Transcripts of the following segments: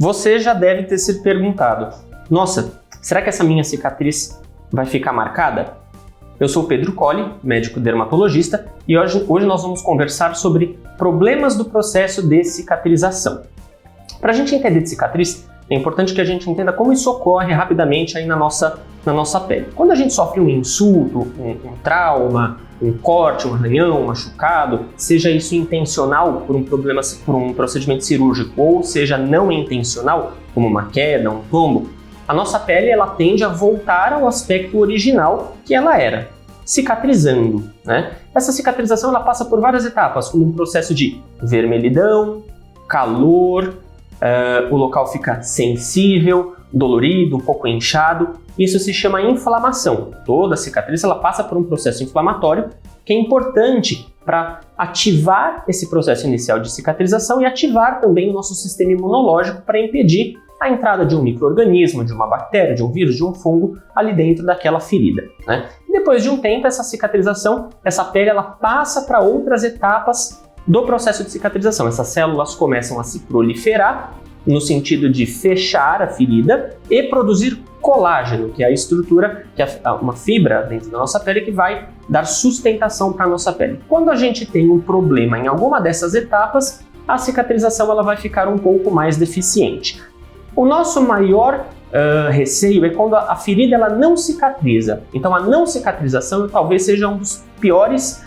Você já deve ter se perguntado: nossa, será que essa minha cicatriz vai ficar marcada? Eu sou o Pedro Colli, médico dermatologista, e hoje nós vamos conversar sobre problemas do processo de cicatrização. Para a gente entender de cicatriz, é importante que a gente entenda como isso ocorre rapidamente aí na nossa pele. Quando a gente sofre um insulto, um trauma, um corte, um arranhão, um machucado, seja isso intencional por um procedimento cirúrgico ou seja não intencional, como uma queda, um tombo, a nossa pele ela tende a voltar ao aspecto original que ela era, cicatrizando, né? Essa cicatrização ela passa por várias etapas, como um processo de vermelhidão, calor, o local fica sensível, dolorido, um pouco inchado. Isso se chama inflamação. Toda cicatriz ela passa por um processo inflamatório que é importante para ativar esse processo inicial de cicatrização e ativar também o nosso sistema imunológico para impedir a entrada de um micro-organismo, de uma bactéria, de um vírus, de um fungo ali dentro daquela ferida, né? E depois de um tempo, essa cicatrização, essa pele ela passa para outras etapas do processo de cicatrização. Essas células começam a se proliferar no sentido de fechar a ferida e produzir colágeno, que é a estrutura, que é uma fibra dentro da nossa pele que vai dar sustentação para a nossa pele. Quando a gente tem um problema em alguma dessas etapas, a cicatrização ela vai ficar um pouco mais deficiente. O nosso maior receio é quando a ferida ela não cicatriza. Então a não cicatrização talvez seja um dos piores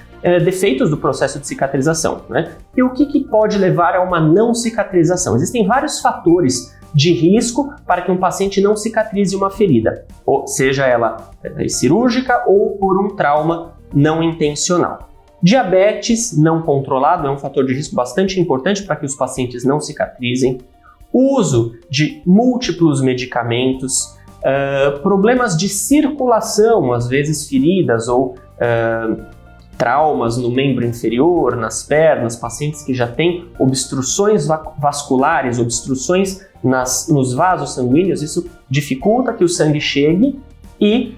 defeitos do processo de cicatrização, né? E o que pode levar a uma não cicatrização? Existem vários fatores de risco para que um paciente não cicatrize uma ferida, ou seja ela cirúrgica ou por um trauma não intencional. Diabetes não controlado é um fator de risco bastante importante para que os pacientes não cicatrizem. O uso de múltiplos medicamentos, problemas de circulação, às vezes feridas ou traumas no membro inferior, nas pernas, pacientes que já têm obstruções vasculares, obstruções nos vasos sanguíneos, isso dificulta que o sangue chegue e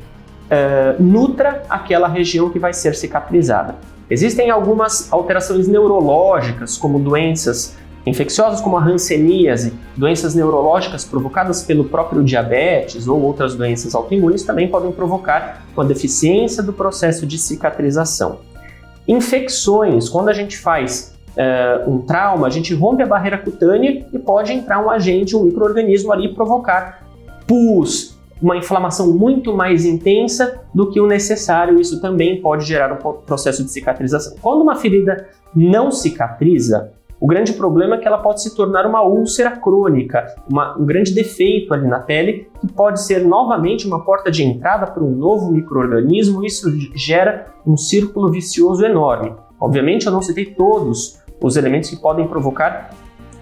nutra aquela região que vai ser cicatrizada. Existem algumas alterações neurológicas, como doenças infecciosas como a hanseníase, doenças neurológicas provocadas pelo próprio diabetes ou outras doenças autoimunes também podem provocar uma deficiência do processo de cicatrização. Infecções, quando a gente faz um trauma, a gente rompe a barreira cutânea e pode entrar um agente, um micro-organismo ali e provocar pus, uma inflamação muito mais intensa do que o necessário. Isso também pode gerar um processo de cicatrização. Quando uma ferida não cicatriza, o grande problema é que ela pode se tornar uma úlcera crônica, um grande defeito ali na pele, que pode ser novamente uma porta de entrada para um novo micro-organismo. Isso gera um círculo vicioso enorme. Obviamente eu não citei todos os elementos que podem provocar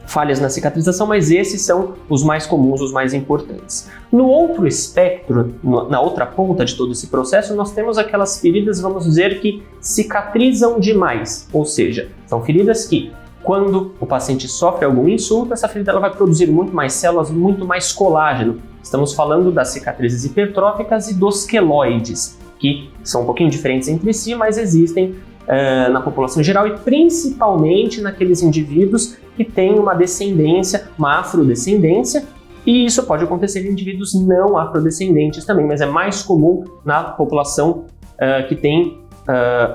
falhas na cicatrização, mas esses são os mais comuns, os mais importantes. No outro espectro, na outra ponta de todo esse processo, nós temos aquelas feridas, vamos dizer, que cicatrizam demais, ou seja, são feridas que quando o paciente sofre algum insulto, essa ferida ela vai produzir muito mais células, muito mais colágeno. Estamos falando das cicatrizes hipertróficas e dos queloides, que são um pouquinho diferentes entre si, mas existem na população geral e principalmente naqueles indivíduos que têm uma descendência, uma afrodescendência, e isso pode acontecer em indivíduos não afrodescendentes também, mas é mais comum na população que tem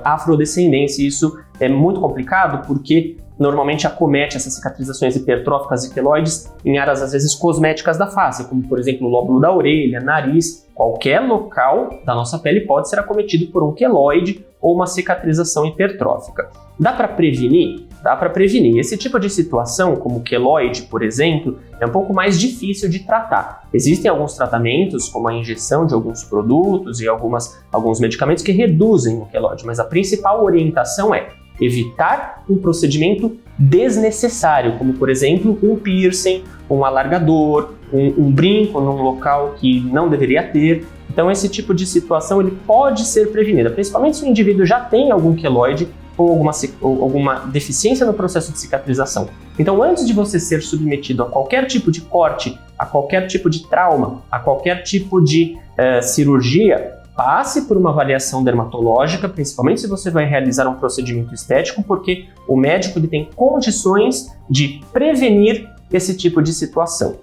afrodescendência. Isso é muito complicado porque normalmente acomete essas cicatrizações hipertróficas e queloides em áreas às vezes cosméticas da face, como por exemplo o lóbulo da orelha, nariz. Qualquer local da nossa pele pode ser acometido por um queloide ou uma cicatrização hipertrófica. Dá para prevenir? Dá para prevenir. Esse tipo de situação, como o queloide, por exemplo, é um pouco mais difícil de tratar. Existem alguns tratamentos, como a injeção de alguns produtos e alguns medicamentos que reduzem o queloide, mas a principal orientação é evitar um procedimento desnecessário, como por exemplo um piercing, um alargador, um brinco num local que não deveria ter. Então esse tipo de situação ele pode ser prevenida, principalmente se o indivíduo já tem algum queloide ou alguma deficiência no processo de cicatrização. Então antes de você ser submetido a qualquer tipo de corte, a qualquer tipo de trauma, a qualquer tipo de cirurgia, passe por uma avaliação dermatológica, principalmente se você vai realizar um procedimento estético, porque o médico ele tem condições de prevenir esse tipo de situação.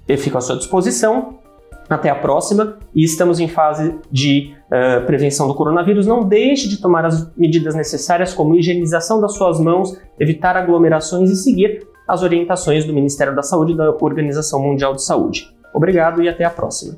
Eu fico à sua disposição. Até a próxima, e estamos em fase de prevenção do coronavírus. Não deixe de tomar as medidas necessárias, como higienização das suas mãos, evitar aglomerações e seguir as orientações do Ministério da Saúde e da Organização Mundial de Saúde. Obrigado e até a próxima.